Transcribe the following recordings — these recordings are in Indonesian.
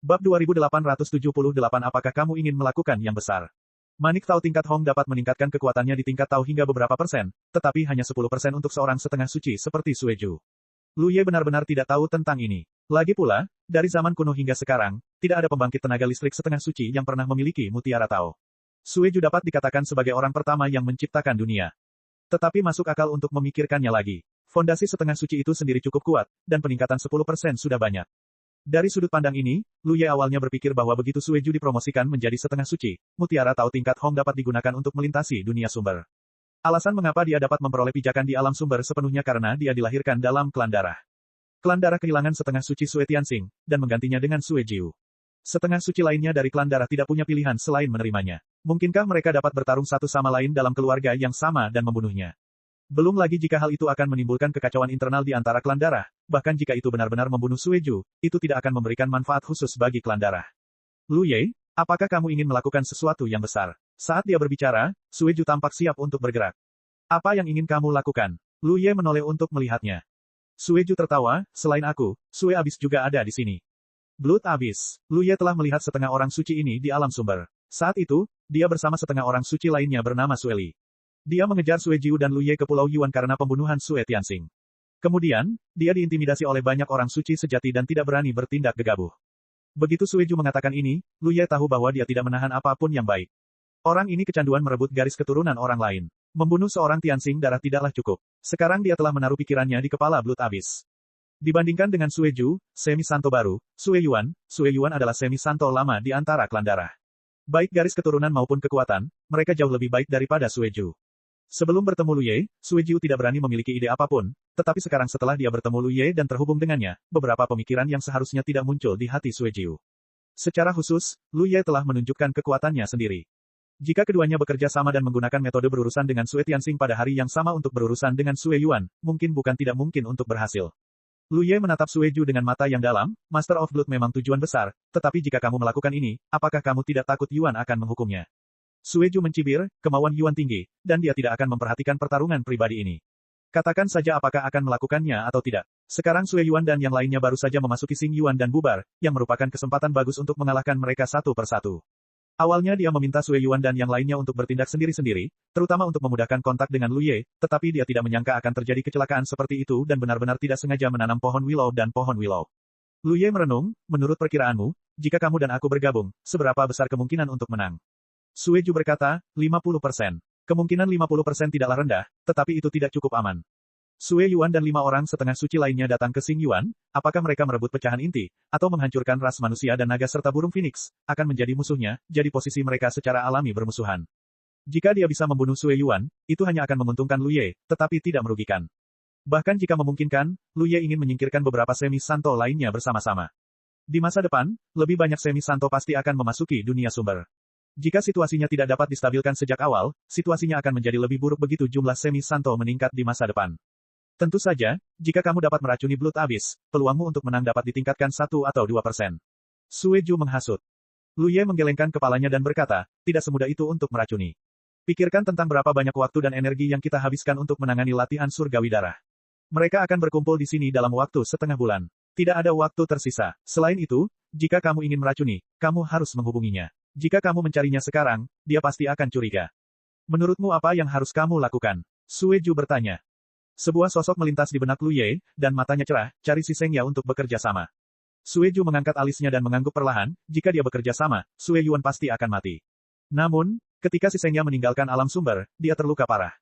Bab 2878 Apakah kamu ingin melakukan yang besar? Manik Tao tingkat Hong dapat meningkatkan kekuatannya di tingkat Tao hingga beberapa persen, tetapi hanya 10% untuk seorang setengah suci seperti Sueju. Lu Ye benar-benar tidak tahu tentang ini. Lagi pula, dari zaman kuno hingga sekarang, tidak ada pembangkit tenaga listrik setengah suci yang pernah memiliki mutiara Tao. Sueju dapat dikatakan sebagai orang pertama yang menciptakan dunia. Tetapi masuk akal untuk memikirkannya lagi. Fondasi setengah suci itu sendiri cukup kuat, dan peningkatan 10% sudah banyak. Dari sudut pandang ini, Lu Ye awalnya berpikir bahwa begitu Sueju dipromosikan menjadi setengah suci, mutiara Tao tingkat Hong dapat digunakan untuk melintasi dunia sumber. Alasan mengapa dia dapat memperoleh pijakan di alam sumber sepenuhnya karena dia dilahirkan dalam klan darah. Klan darah kehilangan setengah suci Sue Tianxing, dan menggantinya dengan Sue Jiu. Setengah suci lainnya dari klan darah tidak punya pilihan selain menerimanya. Mungkinkah mereka dapat bertarung satu sama lain dalam keluarga yang sama dan membunuhnya? Belum lagi jika hal itu akan menimbulkan kekacauan internal di antara klan darah, bahkan jika itu benar-benar membunuh Sueju, itu tidak akan memberikan manfaat khusus bagi klan darah. Lu Ye, apakah kamu ingin melakukan sesuatu yang besar? Saat dia berbicara, Sueju tampak siap untuk bergerak. Apa yang ingin kamu lakukan? Lu Ye menoleh untuk melihatnya. Sueju tertawa, selain aku, Sue Abyss juga ada di sini. Blood Abyss. Lu Ye telah melihat setengah orang suci ini di alam sumber. Saat itu, dia bersama setengah orang suci lainnya bernama Sueli. Dia mengejar Sue Jiu dan Lu Ye ke Pulau Yuan karena pembunuhan Sue Tianxing. Kemudian, dia diintimidasi oleh banyak orang suci sejati dan tidak berani bertindak gegabah. Begitu Sueju mengatakan ini, Lu Ye tahu bahwa dia tidak menahan apapun yang baik. Orang ini kecanduan merebut garis keturunan orang lain. Membunuh seorang Tianxing darah tidaklah cukup. Sekarang dia telah menaruh pikirannya di kepala Blood Abyss. Dibandingkan dengan Sueju, semi santo baru, Sue Yuan adalah semi santo lama di antara klan darah. Baik garis keturunan maupun kekuatan, mereka jauh lebih baik daripada Sueju. Sebelum bertemu Lu Ye, Sueju tidak berani memiliki ide apapun, tetapi sekarang setelah dia bertemu Lu Ye dan terhubung dengannya, beberapa pemikiran yang seharusnya tidak muncul di hati Sueju. Secara khusus, Lu Ye telah menunjukkan kekuatannya sendiri. Jika keduanya bekerja sama dan menggunakan metode berurusan dengan Sue Tianxing pada hari yang sama untuk berurusan dengan Sue Yuan, mungkin bukan tidak mungkin untuk berhasil. Lu Ye menatap Sueju dengan mata yang dalam, Master of Blood memang tujuan besar, tetapi jika kamu melakukan ini, apakah kamu tidak takut Yuan akan menghukumnya? Sueju mencibir, kemauan Yuan tinggi, dan dia tidak akan memperhatikan pertarungan pribadi ini. Katakan saja apakah akan melakukannya atau tidak. Sekarang Sue Yuan dan yang lainnya baru saja memasuki Xing Yuan dan bubar, yang merupakan kesempatan bagus untuk mengalahkan mereka satu persatu. Awalnya dia meminta Sue Yuan dan yang lainnya untuk bertindak sendiri-sendiri, terutama untuk memudahkan kontak dengan Lu Ye, tetapi dia tidak menyangka akan terjadi kecelakaan seperti itu dan benar-benar tidak sengaja menanam pohon willow dan pohon willow. Lu Ye merenung, menurut perkiraanmu, jika kamu dan aku bergabung, seberapa besar kemungkinan untuk menang? Sueju berkata, 50%. Kemungkinan 50% tidaklah rendah, tetapi itu tidak cukup aman. Sue Yuan dan 5 orang setengah suci lainnya datang ke Xing Yuan, apakah mereka merebut pecahan inti, atau menghancurkan ras manusia dan naga serta burung phoenix, akan menjadi musuhnya, jadi posisi mereka secara alami bermusuhan. Jika dia bisa membunuh Sue Yuan, itu hanya akan menguntungkan Lu Ye, tetapi tidak merugikan. Bahkan jika memungkinkan, Lu Ye ingin menyingkirkan beberapa semi santo lainnya bersama-sama. Di masa depan, lebih banyak semi santo pasti akan memasuki dunia sumber. Jika situasinya tidak dapat distabilkan sejak awal, situasinya akan menjadi lebih buruk begitu jumlah semi santo meningkat di masa depan. Tentu saja, jika kamu dapat meracuni Blood Abyss, peluangmu untuk menang dapat ditingkatkan 1 atau 2%. Sueju menghasut. Lu Ye menggelengkan kepalanya dan berkata, tidak semudah itu untuk meracuni. Pikirkan tentang berapa banyak waktu dan energi yang kita habiskan untuk menangani latihan surgawi darah. Mereka akan berkumpul di sini dalam waktu setengah bulan. Tidak ada waktu tersisa. Selain itu, jika kamu ingin meracuni, kamu harus menghubunginya. Jika kamu mencarinya sekarang, dia pasti akan curiga. Menurutmu apa yang harus kamu lakukan? Sueju bertanya. Sebuah sosok melintas di benak Lu Ye, dan matanya cerah, cari si Seng Ya untuk bekerja sama. Sueju mengangkat alisnya dan mengangguk perlahan, jika dia bekerja sama, Sue Yuan pasti akan mati. Namun, ketika si Seng Ya meninggalkan alam sumber, dia terluka parah.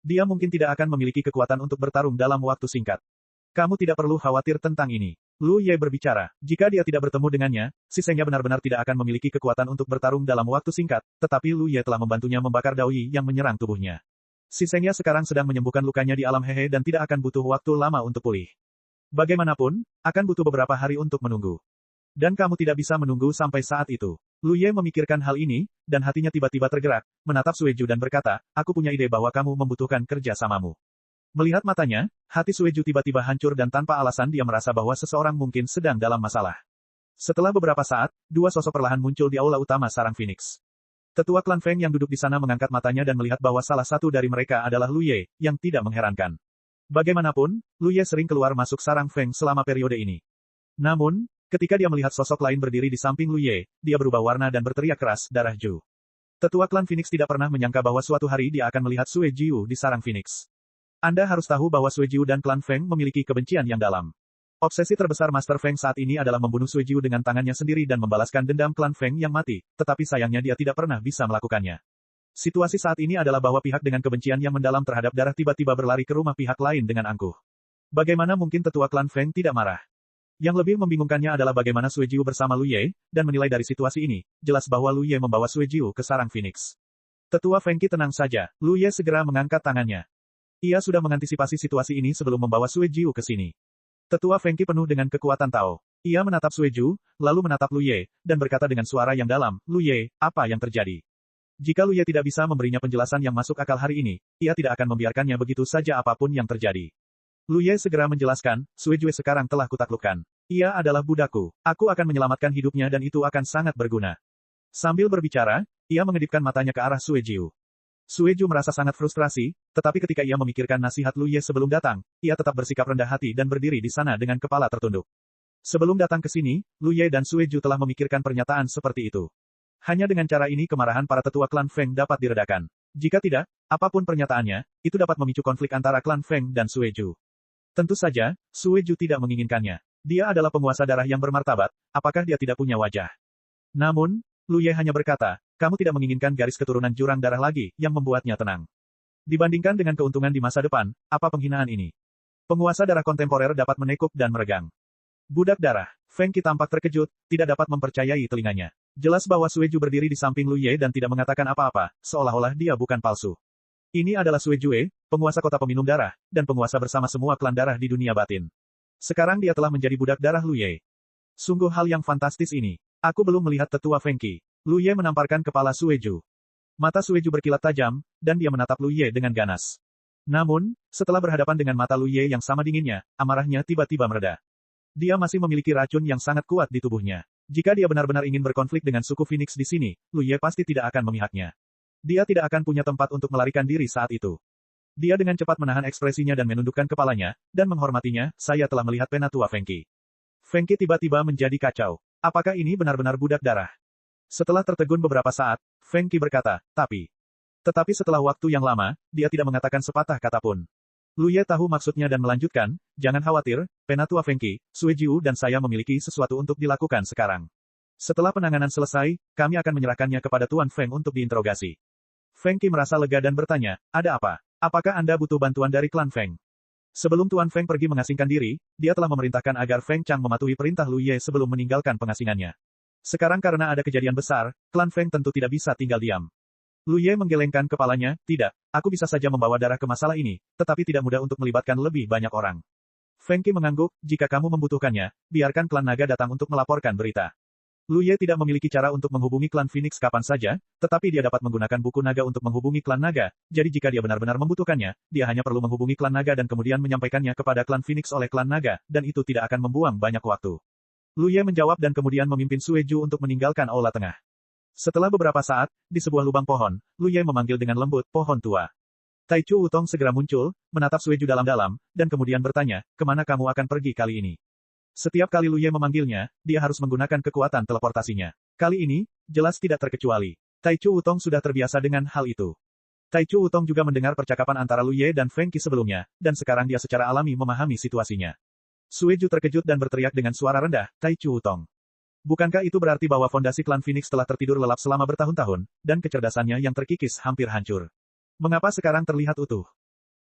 Dia mungkin tidak akan memiliki kekuatan untuk bertarung dalam waktu singkat. Kamu tidak perlu khawatir tentang ini. Lu Ye berbicara, jika dia tidak bertemu dengannya, si Seng Ya benar-benar tidak akan memiliki kekuatan untuk bertarung dalam waktu singkat, tetapi Lu Ye telah membantunya membakar Dao Yi yang menyerang tubuhnya. Si Seng Ya sekarang sedang menyembuhkan lukanya di alam hehe dan tidak akan butuh waktu lama untuk pulih. Bagaimanapun, akan butuh beberapa hari untuk menunggu. Dan kamu tidak bisa menunggu sampai saat itu. Lu Ye memikirkan hal ini, dan hatinya tiba-tiba tergerak, menatap Sueju dan berkata, aku punya ide bahwa kamu membutuhkan kerja samamu. Melihat matanya, hati Sueju tiba-tiba hancur dan tanpa alasan dia merasa bahwa seseorang mungkin sedang dalam masalah. Setelah beberapa saat, 2 sosok perlahan muncul di aula utama sarang Phoenix. Tetua klan Feng yang duduk di sana mengangkat matanya dan melihat bahwa salah satu dari mereka adalah Lu Ye, yang tidak mengherankan. Bagaimanapun, Lu Ye sering keluar masuk sarang Feng selama periode ini. Namun, Ketika dia melihat sosok lain berdiri di samping Lu Ye, dia berubah warna dan berteriak keras, darah Zhu. Tetua klan Phoenix tidak pernah menyangka bahwa suatu hari dia akan melihat Sue Jiu di sarang Phoenix. Anda harus tahu bahwa Sue Jiu dan klan Feng memiliki kebencian yang dalam. Obsesi terbesar Master Feng saat ini adalah membunuh Sue Jiu dengan tangannya sendiri dan membalaskan dendam klan Feng yang mati, tetapi sayangnya dia tidak pernah bisa melakukannya. Situasi saat ini adalah bahwa pihak dengan kebencian yang mendalam terhadap darah tiba-tiba berlari ke rumah pihak lain dengan angkuh. Bagaimana mungkin tetua klan Feng tidak marah? Yang lebih membingungkannya adalah bagaimana Sue Jiu bersama Lu Ye, dan menilai dari situasi ini, jelas bahwa Lu Ye membawa Sue Jiu ke sarang Phoenix. Tetua Feng Qi tenang saja, Lu Ye segera mengangkat tangannya. Ia sudah mengantisipasi situasi ini sebelum membawa Sue Jiu ke sini. Tetua Feng Qi penuh dengan kekuatan Tao. Ia menatap Sue Jiu, lalu menatap Lu Ye, dan berkata dengan suara yang dalam, Lu Ye, apa yang terjadi? Jika Lu Ye tidak bisa memberinya penjelasan yang masuk akal hari ini, ia tidak akan membiarkannya begitu saja apapun yang terjadi. Lu Ye segera menjelaskan, Sue Jiu sekarang telah kutaklukkan. Ia adalah budakku. Aku akan menyelamatkan hidupnya dan itu akan sangat berguna. Sambil berbicara, ia mengedipkan matanya ke arah Sue Jiu. Sue Jiu merasa sangat frustrasi, tetapi ketika ia memikirkan nasihat Lu Ye sebelum datang, ia tetap bersikap rendah hati dan berdiri di sana dengan kepala tertunduk. Sebelum datang ke sini, Lu Ye dan Sue Jiu telah memikirkan pernyataan seperti itu. Hanya dengan cara ini kemarahan para tetua klan Feng dapat diredakan. Jika tidak, apapun pernyataannya, itu dapat memicu konflik antara klan Feng dan Sue Jiu. Tentu saja, Sue Jiu tidak menginginkannya. Dia adalah penguasa darah yang bermartabat, apakah dia tidak punya wajah? Namun, Lu Ye hanya berkata, kamu tidak menginginkan garis keturunan jurang darah lagi, yang membuatnya tenang. Dibandingkan dengan keuntungan di masa depan, apa penghinaan ini? Penguasa darah kontemporer dapat menekuk dan meregang. Budak darah, Feng Qi tampak terkejut, tidak dapat mempercayai telinganya. Jelas bahwa Sue Jiu berdiri di samping Lu Ye dan tidak mengatakan apa-apa, seolah-olah dia bukan palsu. Ini adalah Sue Jiu, penguasa kota peminum darah, dan penguasa bersama semua klan darah di dunia batin. Sekarang dia telah menjadi budak darah Lu Ye. Sungguh hal yang fantastis ini. Aku belum melihat tetua Feng Qi. Lu Ye menamparkan kepala Sue Jiu. Mata Sue Jiu berkilat tajam, dan dia menatap Lu Ye dengan ganas. Namun, setelah berhadapan dengan mata Lu Ye yang sama dinginnya, amarahnya tiba-tiba mereda. Dia masih memiliki racun yang sangat kuat di tubuhnya. Jika dia benar-benar ingin berkonflik dengan suku Phoenix di sini, Lu Ye pasti tidak akan memihaknya. Dia tidak akan punya tempat untuk melarikan diri saat itu. Dia dengan cepat menahan ekspresinya dan menundukkan kepalanya, dan menghormatinya, saya telah melihat penatua Feng Qi. Feng Qi tiba-tiba menjadi kacau. Apakah ini benar-benar budak darah? Setelah tertegun beberapa saat, Feng Qi berkata, Tetapi setelah waktu yang lama, dia tidak mengatakan sepatah kata pun. Lu Ye tahu maksudnya dan melanjutkan, jangan khawatir, penatua Feng Qi, Sue Jiu dan saya memiliki sesuatu untuk dilakukan sekarang. Setelah penanganan selesai, kami akan menyerahkannya kepada Tuan Feng untuk diinterogasi. Feng Qi merasa lega dan bertanya, ada apa? Apakah Anda butuh bantuan dari klan Feng? Sebelum Tuan Feng pergi mengasingkan diri, dia telah memerintahkan agar Feng Chang mematuhi perintah Lu Ye sebelum meninggalkan pengasingannya. Sekarang karena ada kejadian besar, klan Feng tentu tidak bisa tinggal diam. Lu Ye menggelengkan kepalanya, tidak, aku bisa saja membawa darah ke masalah ini, tetapi tidak mudah untuk melibatkan lebih banyak orang. Feng Qi mengangguk, jika kamu membutuhkannya, biarkan klan naga datang untuk melaporkan berita. Lu Ye tidak memiliki cara untuk menghubungi klan Phoenix kapan saja, tetapi dia dapat menggunakan buku naga untuk menghubungi klan naga, jadi jika dia benar-benar membutuhkannya, dia hanya perlu menghubungi klan naga dan kemudian menyampaikannya kepada klan Phoenix oleh klan naga, dan itu tidak akan membuang banyak waktu. Lu Ye menjawab dan kemudian memimpin Sue Jiu untuk meninggalkan aula tengah. Setelah beberapa saat, di sebuah lubang pohon, Lu Ye memanggil dengan lembut, pohon tua. Tai Chu Wutong segera muncul, menatap Sue Jiu dalam-dalam, dan kemudian bertanya, kemana kamu akan pergi kali ini? Setiap kali Lu Ye memanggilnya, dia harus menggunakan kekuatan teleportasinya. Kali ini, jelas tidak terkecuali. Tai Chu Wutong sudah terbiasa dengan hal itu. Tai Chu Wutong juga mendengar percakapan antara Lu Ye dan Feng Qi sebelumnya, dan sekarang dia secara alami memahami situasinya. Sue Jiu terkejut dan berteriak dengan suara rendah, Tai Chu Wutong. Bukankah itu berarti bahwa fondasi klan Phoenix telah tertidur lelap selama bertahun-tahun, dan kecerdasannya yang terkikis hampir hancur? Mengapa sekarang terlihat utuh?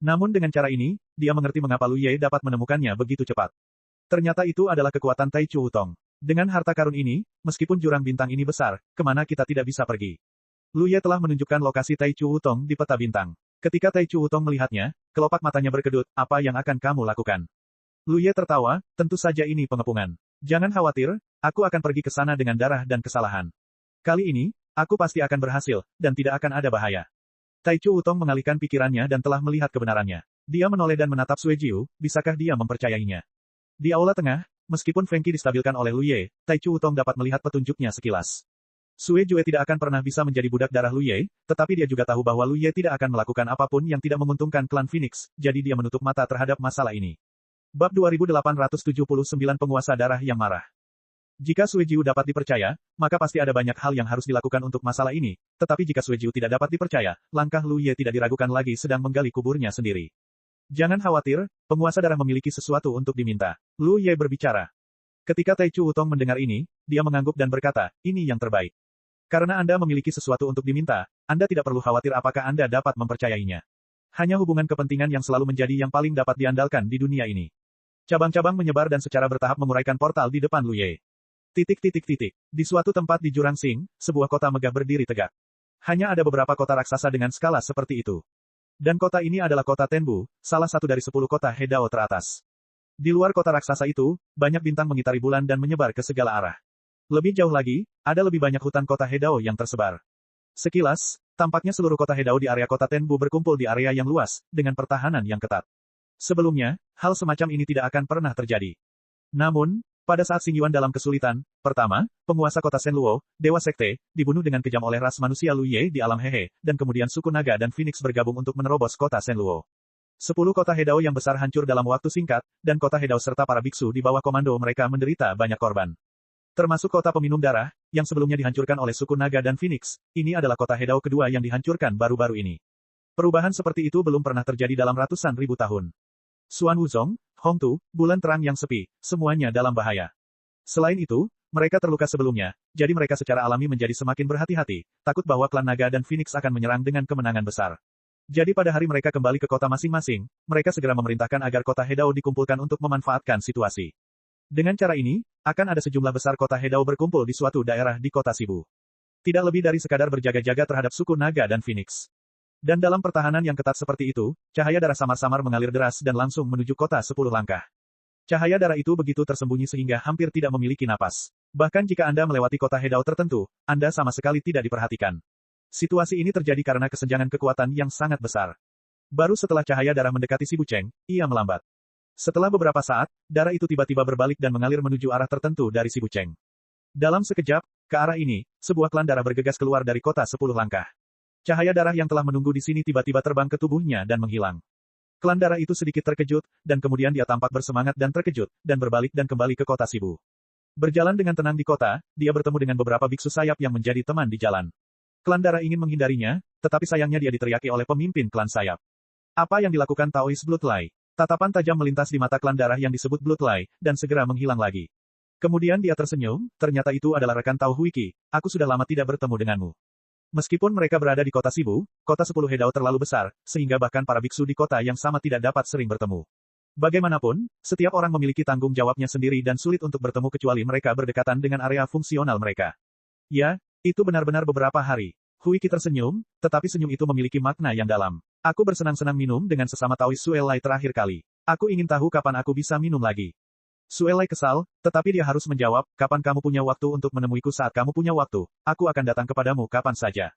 Namun dengan cara ini, dia mengerti mengapa Lu Ye dapat menemukannya begitu cepat. Ternyata itu adalah kekuatan Tai Chu Wutong. Dengan harta karun ini, meskipun jurang bintang ini besar, kemana kita tidak bisa pergi? Lu Ye telah menunjukkan lokasi Tai Chu Wutong di peta bintang. Ketika Tai Chu Wutong melihatnya, kelopak matanya berkedut, apa yang akan kamu lakukan? Lu Ye tertawa, tentu saja ini pengepungan. Jangan khawatir, aku akan pergi ke sana dengan darah dan kesalahan. Kali ini, aku pasti akan berhasil, dan tidak akan ada bahaya. Tai Chu Wutong mengalihkan pikirannya dan telah melihat kebenarannya. Dia menoleh dan menatap Sue Jiu, bisakah dia mempercayainya? Di aula tengah, meskipun Feng Qi distabilkan oleh Lu Ye, Tai Chu Wutong dapat melihat petunjuknya sekilas. Sue Jiu tidak akan pernah bisa menjadi budak darah Lu Ye, tetapi dia juga tahu bahwa Lu Ye tidak akan melakukan apapun yang tidak menguntungkan klan Phoenix, jadi dia menutup mata terhadap masalah ini. Bab 2879 Penguasa Darah yang Marah. Jika Suejiu dapat dipercaya, maka pasti ada banyak hal yang harus dilakukan untuk masalah ini, tetapi jika Suejiu tidak dapat dipercaya, langkah Lu Ye tidak diragukan lagi sedang menggali kuburnya sendiri. Jangan khawatir, penguasa darah memiliki sesuatu untuk diminta. Lu Ye berbicara. Ketika Tai Chu Wutong mendengar ini, dia mengangguk dan berkata, ini yang terbaik. Karena Anda memiliki sesuatu untuk diminta, Anda tidak perlu khawatir apakah Anda dapat mempercayainya. Hanya hubungan kepentingan yang selalu menjadi yang paling dapat diandalkan di dunia ini. Cabang-cabang menyebar dan secara bertahap menguraikan portal di depan Lu Ye. Di suatu tempat di Jurang Sing, sebuah kota megah berdiri tegak. Hanya ada beberapa kota raksasa dengan skala seperti itu. Dan kota ini adalah kota Tenbu, salah satu dari 10 kota Hedao teratas. Di luar kota raksasa itu, banyak bintang mengitari bulan dan menyebar ke segala arah. Lebih jauh lagi, ada lebih banyak hutan kota Hedao yang tersebar. Sekilas, tampaknya seluruh kota Hedao di area kota Tenbu berkumpul di area yang luas, dengan pertahanan yang ketat. Sebelumnya, hal semacam ini tidak akan pernah terjadi. Namun, pada saat Xing Yuan dalam kesulitan, pertama, penguasa kota Shenluo, Dewa Sekte, dibunuh dengan kejam oleh ras manusia Lu Ye di alam Hehe, dan kemudian suku naga dan Phoenix bergabung untuk menerobos kota Shenluo. 10 kota Hedao yang besar hancur dalam waktu singkat, dan kota Hedao serta para biksu di bawah komando mereka menderita banyak korban. Termasuk kota peminum darah, yang sebelumnya dihancurkan oleh suku naga dan Phoenix, ini adalah kota Hedao kedua yang dihancurkan baru-baru ini. Perubahan seperti itu belum pernah terjadi dalam ratusan ribu tahun. Xuan Wuzong, Hong Tu, bulan terang yang sepi, semuanya dalam bahaya. Selain itu, mereka terluka sebelumnya, jadi mereka secara alami menjadi semakin berhati-hati, takut bahwa klan naga dan Phoenix akan menyerang dengan kemenangan besar. Jadi pada hari mereka kembali ke kota masing-masing, mereka segera memerintahkan agar kota Hedao dikumpulkan untuk memanfaatkan situasi. Dengan cara ini, akan ada sejumlah besar kota Hedao berkumpul di suatu daerah di kota Sibu. Tidak lebih dari sekadar berjaga-jaga terhadap suku naga dan Phoenix. Dan dalam pertahanan yang ketat seperti itu, cahaya darah samar-samar mengalir deras dan langsung menuju kota 10 langkah. Cahaya darah itu begitu tersembunyi sehingga hampir tidak memiliki napas. Bahkan jika Anda melewati kota Hedao tertentu, Anda sama sekali tidak diperhatikan. Situasi ini terjadi karena kesenjangan kekuatan yang sangat besar. Baru setelah cahaya darah mendekati si Buceng, ia melambat. Setelah beberapa saat, darah itu tiba-tiba berbalik dan mengalir menuju arah tertentu dari si Buceng. Dalam sekejap, ke arah ini, sebuah klan darah bergegas keluar dari kota 10 langkah. Cahaya darah yang telah menunggu di sini tiba-tiba terbang ke tubuhnya dan menghilang. Klan darah itu sedikit terkejut, dan kemudian dia tampak bersemangat dan terkejut, dan berbalik dan kembali ke kota Sibu. Berjalan dengan tenang di kota, dia bertemu dengan beberapa biksu sayap yang menjadi teman di jalan. Klan darah ingin menghindarinya, tetapi sayangnya dia diteriaki oleh pemimpin klan sayap. Apa yang dilakukan Taoist Bloodline? Tatapan tajam melintas di mata klan darah yang disebut Bloodline, dan segera menghilang lagi. Kemudian dia tersenyum, ternyata itu adalah rekan Tao Huiki, aku sudah lama tidak bertemu denganmu. Meskipun mereka berada di kota Sibu, kota 10 Hedao terlalu besar, sehingga bahkan para biksu di kota yang sama tidak dapat sering bertemu. Bagaimanapun, setiap orang memiliki tanggung jawabnya sendiri dan sulit untuk bertemu kecuali mereka berdekatan dengan area fungsional mereka. Ya, itu benar-benar beberapa hari. Huiki tersenyum, tetapi senyum itu memiliki makna yang dalam. Aku bersenang-senang minum dengan sesama Taoist Suelai terakhir kali. Aku ingin tahu kapan aku bisa minum lagi. Suelai kesal, tetapi dia harus menjawab, kapan kamu punya waktu untuk menemuiku saat kamu punya waktu, aku akan datang kepadamu kapan saja.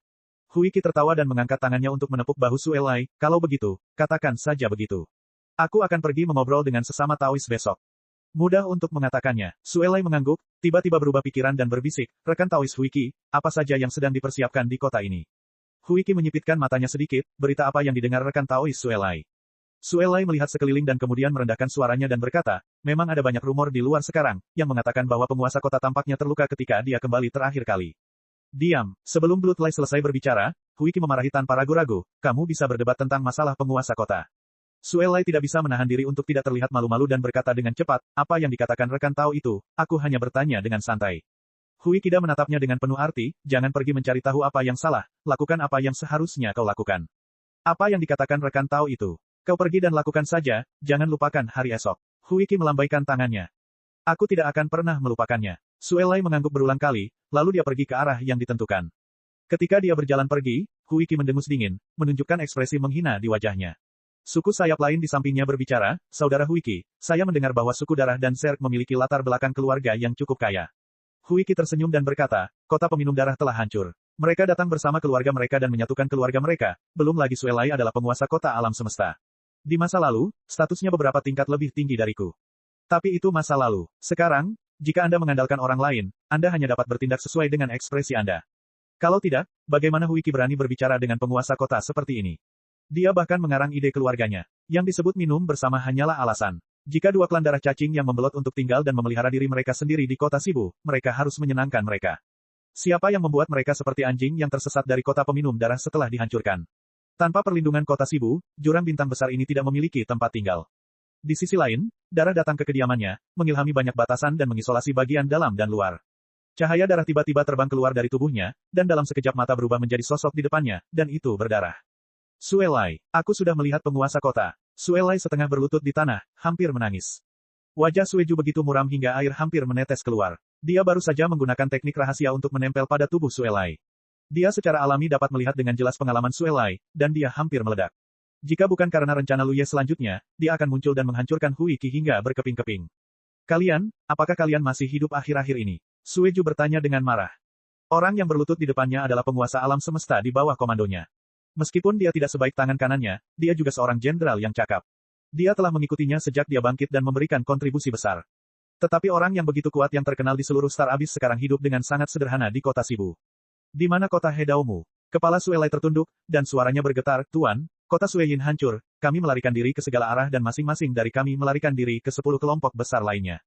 Huiki tertawa dan mengangkat tangannya untuk menepuk bahu Suelai, kalau begitu, katakan saja begitu. Aku akan pergi mengobrol dengan sesama Taoist besok. Mudah untuk mengatakannya. Suelai mengangguk, tiba-tiba berubah pikiran dan berbisik, rekan Taoist Huiki, apa saja yang sedang dipersiapkan di kota ini. Huiki menyipitkan matanya sedikit, berita apa yang didengar rekan Taoist Suelai. Suelai melihat sekeliling dan kemudian merendahkan suaranya dan berkata, memang ada banyak rumor di luar sekarang, yang mengatakan bahwa penguasa kota tampaknya terluka ketika dia kembali terakhir kali. Diam, sebelum Bloodline selesai berbicara, Huiki memarahi tanpa ragu-ragu, kamu bisa berdebat tentang masalah penguasa kota. Suelai tidak bisa menahan diri untuk tidak terlihat malu-malu dan berkata dengan cepat, apa yang dikatakan rekan Tao itu, aku hanya bertanya dengan santai. Huikida menatapnya dengan penuh arti, jangan pergi mencari tahu apa yang salah, lakukan apa yang seharusnya kau lakukan. Apa yang dikatakan rekan Tao itu? Kau pergi dan lakukan saja, jangan lupakan hari esok. Huiki melambaikan tangannya. Aku tidak akan pernah melupakannya. Suelai mengangguk berulang kali, lalu dia pergi ke arah yang ditentukan. Ketika dia berjalan pergi, Huiki mendengus dingin, menunjukkan ekspresi menghina di wajahnya. Suku sayap lain di sampingnya berbicara, saudara Huiki, saya mendengar bahwa suku darah dan Zerg memiliki latar belakang keluarga yang cukup kaya. Huiki tersenyum dan berkata, kota peminum darah telah hancur. Mereka datang bersama keluarga mereka dan menyatukan keluarga mereka, belum lagi Suelai adalah penguasa kota alam semesta. Di masa lalu, statusnya beberapa tingkat lebih tinggi dariku. Tapi itu masa lalu. Sekarang, jika Anda mengandalkan orang lain, Anda hanya dapat bertindak sesuai dengan ekspresi Anda. Kalau tidak, bagaimana Huiki berani berbicara dengan penguasa kota seperti ini? Dia bahkan mengarang ide keluarganya. Yang disebut minum bersama hanyalah alasan. Jika dua klan darah cacing yang membelot untuk tinggal dan memelihara diri mereka sendiri di kota Sibu, mereka harus menyenangkan mereka. Siapa yang membuat mereka seperti anjing yang tersesat dari kota peminum darah setelah dihancurkan? Tanpa perlindungan kota Sibu, jurang bintang besar ini tidak memiliki tempat tinggal. Di sisi lain, darah datang ke kediamannya, mengilhami banyak batasan dan mengisolasi bagian dalam dan luar. Cahaya darah tiba-tiba terbang keluar dari tubuhnya, dan dalam sekejap mata berubah menjadi sosok di depannya, dan itu berdarah. Suelai, aku sudah melihat penguasa kota. Suelai setengah berlutut di tanah, hampir menangis. Wajah Sueju begitu muram hingga air hampir menetes keluar. Dia baru saja menggunakan teknik rahasia untuk menempel pada tubuh Suelai. Dia secara alami dapat melihat dengan jelas pengalaman Suelai, dan dia hampir meledak. Jika bukan karena rencana Luye selanjutnya, dia akan muncul dan menghancurkan Hui Qi hingga berkeping-keping. Kalian, apakah kalian masih hidup akhir-akhir ini? Sueju bertanya dengan marah. Orang yang berlutut di depannya adalah penguasa alam semesta di bawah komandonya. Meskipun dia tidak sebaik tangan kanannya, dia juga seorang jenderal yang cakap. Dia telah mengikutinya sejak dia bangkit dan memberikan kontribusi besar. Tetapi orang yang begitu kuat yang terkenal di seluruh Star Abyss sekarang hidup dengan sangat sederhana di kota Sibu. Di mana kota Hedaumu? Kepala Suelai tertunduk, dan suaranya bergetar, Tuan, kota Sueyin hancur, kami melarikan diri ke segala arah dan masing-masing dari kami melarikan diri ke 10 kelompok besar lainnya.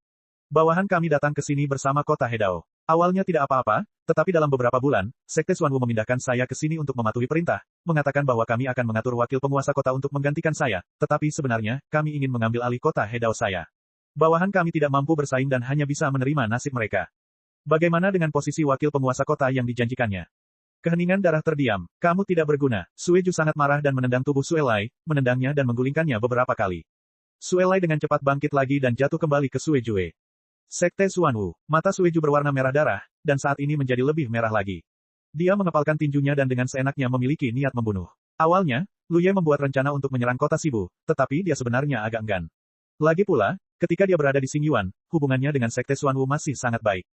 Bawahan kami datang ke sini bersama kota Hedao. Awalnya tidak apa-apa, tetapi dalam beberapa bulan, Sekte Xuanwu memindahkan saya ke sini untuk mematuhi perintah, mengatakan bahwa kami akan mengatur wakil penguasa kota untuk menggantikan saya, tetapi sebenarnya, kami ingin mengambil alih kota Hedao saya. Bawahan kami tidak mampu bersaing dan hanya bisa menerima nasib mereka. Bagaimana dengan posisi wakil penguasa kota yang dijanjikannya? Keheningan darah terdiam. Kamu tidak berguna. Sueju sangat marah dan menendang tubuh Suelai, menendangnya dan menggulingkannya beberapa kali. Suelai dengan cepat bangkit lagi dan jatuh kembali ke Suejue. Sekte Xuanwu. Mata Sueju berwarna merah darah, dan saat ini menjadi lebih merah lagi. Dia mengepalkan tinjunya dan dengan seenaknya memiliki niat membunuh. Awalnya, Luye membuat rencana untuk menyerang kota Sibu, tetapi dia sebenarnya agak enggan. Lagi pula, ketika dia berada di Xingyuan, hubungannya dengan Sekte Xuanwu masih sangat baik.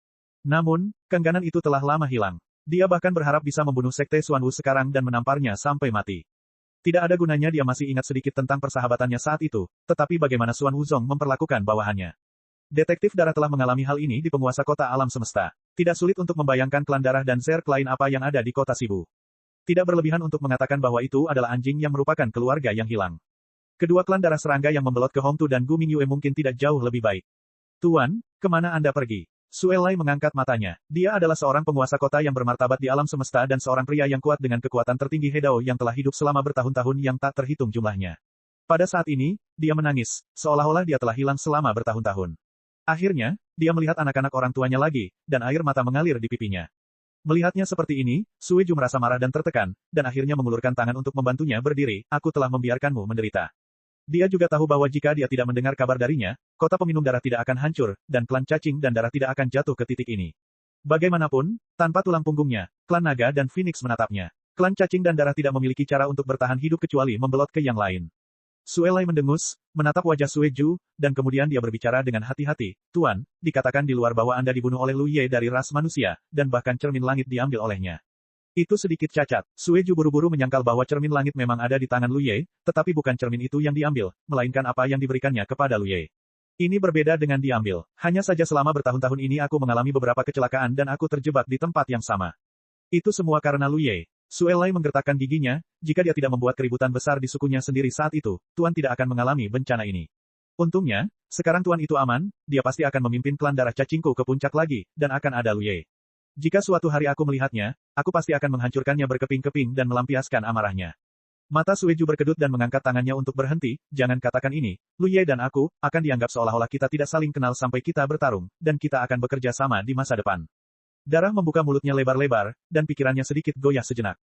Namun, keengganan itu telah lama hilang. Dia bahkan berharap bisa membunuh Sekte Xuanwu sekarang dan menamparnya sampai mati. Tidak ada gunanya dia masih ingat sedikit tentang persahabatannya saat itu, tetapi bagaimana Xuan Wuzong memperlakukan bawahannya. Detektif darah telah mengalami hal ini di penguasa kota alam semesta. Tidak sulit untuk membayangkan klan darah dan Zerg lain apa yang ada di kota Sibu. Tidak berlebihan untuk mengatakan bahwa itu adalah anjing yang merupakan keluarga yang hilang. Kedua klan darah serangga yang membelot ke Hongtu dan Gu Mingyue mungkin tidak jauh lebih baik. Tuan, kemana Anda pergi? Suelai mengangkat matanya. Dia adalah seorang penguasa kota yang bermartabat di alam semesta dan seorang pria yang kuat dengan kekuatan tertinggi Hedao yang telah hidup selama bertahun-tahun yang tak terhitung jumlahnya. Pada saat ini, dia menangis, seolah-olah dia telah hilang selama bertahun-tahun. Akhirnya, dia melihat anak-anak orang tuanya lagi, dan air mata mengalir di pipinya. Melihatnya seperti ini, Sueju merasa marah dan tertekan, dan akhirnya mengulurkan tangan untuk membantunya berdiri, aku telah membiarkanmu menderita. Dia juga tahu bahwa jika dia tidak mendengar kabar darinya, kota peminum darah tidak akan hancur, dan klan cacing dan darah tidak akan jatuh ke titik ini. Bagaimanapun, tanpa tulang punggungnya, klan naga dan Phoenix menatapnya. Klan cacing dan darah tidak memiliki cara untuk bertahan hidup kecuali membelot ke yang lain. Suelai mendengus, menatap wajah Sueju, dan kemudian dia berbicara dengan hati-hati, Tuan, dikatakan di luar bahwa Anda dibunuh oleh Luye dari ras manusia, dan bahkan cermin langit diambil olehnya. Itu sedikit cacat. Sueju buru-buru menyangkal bahwa cermin langit memang ada di tangan Luye, tetapi bukan cermin itu yang diambil, melainkan apa yang diberikannya kepada Luye. Ini berbeda dengan diambil. Hanya saja selama bertahun-tahun ini aku mengalami beberapa kecelakaan dan aku terjebak di tempat yang sama. Itu semua karena Luye. Suelai menggertakkan giginya, jika dia tidak membuat keributan besar di sukunya sendiri saat itu, Tuan tidak akan mengalami bencana ini. Untungnya, sekarang Tuan itu aman, dia pasti akan memimpin klan darah cacingku ke puncak lagi, dan akan ada Luye. Jika suatu hari aku melihatnya, aku pasti akan menghancurkannya berkeping-keping dan melampiaskan amarahnya. Mata Sueju berkedut dan mengangkat tangannya untuk berhenti, jangan katakan ini, Luye dan aku, akan dianggap seolah-olah kita tidak saling kenal sampai kita bertarung, dan kita akan bekerja sama di masa depan. Darah membuka mulutnya lebar-lebar, dan pikirannya sedikit goyah sejenak.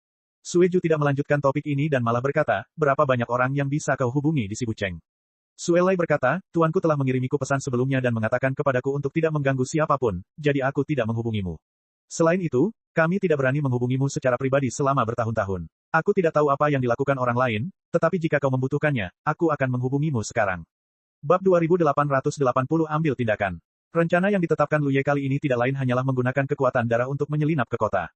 Sueju tidak melanjutkan topik ini dan malah berkata, berapa banyak orang yang bisa kau hubungi di Sibucheng? Suelai berkata, tuanku telah mengirimiku pesan sebelumnya dan mengatakan kepadaku untuk tidak mengganggu siapapun, jadi aku tidak menghubungimu. Selain itu, kami tidak berani menghubungimu secara pribadi selama bertahun-tahun. Aku tidak tahu apa yang dilakukan orang lain, tetapi jika kau membutuhkannya, aku akan menghubungimu sekarang. Bab 2880 ambil tindakan. Rencana yang ditetapkan Luye kali ini tidak lain hanyalah menggunakan kekuatan darah untuk menyelinap ke kota.